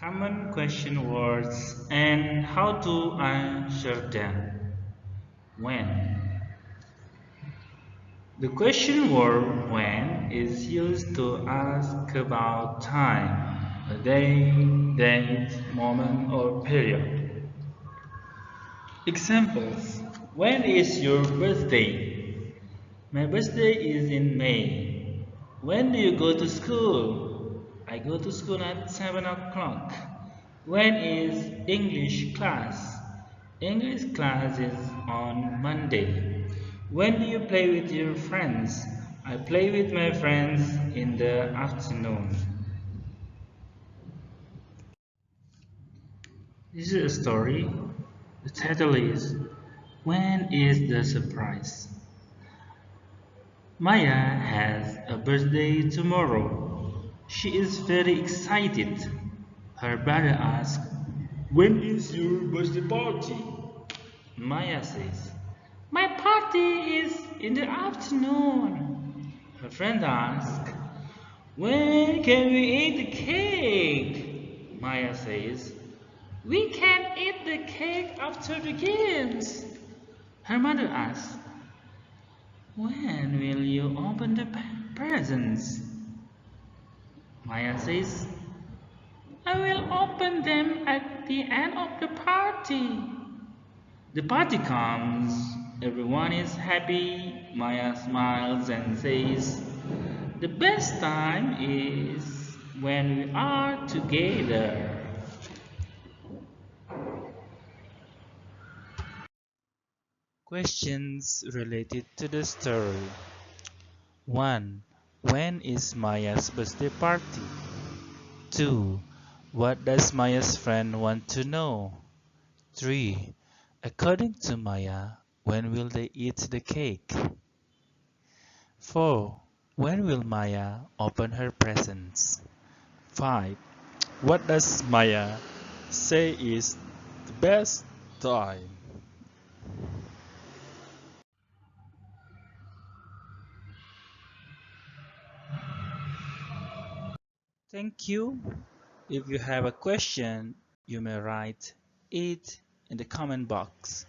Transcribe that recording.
Common question words and how to answer them. When? The question word when is used to ask about time, a day, date, moment, or period. Examples. When is your birthday? My birthday is in May. When do you go to school? I go to school at 7 o'clock. When is English class? English class is on Monday. When do you play with your friends? I play with my friends in the afternoon. This is a story. The title is When is the Surprise? Maya has a birthday tomorrow. She is very excited. Her brother asks, when is your birthday party? Maya says, my party is in the afternoon. Her friend asks, when can we eat the cake? Maya says, we can eat the cake after the games. Her mother asks, when will you open the presents? Maya says, I will open them at the end of the party. The party comes, everyone is happy. Maya smiles and says, the best time is when we are together. Questions related to the story. 1. When is Maya's birthday party? 2. What does Maya's friend want to know? 3. According to Maya, when will they eat the cake? 4. When will Maya open her presents? 5. What does Maya say is the best time? Thank you. If you have a question, you may write it in the comment box.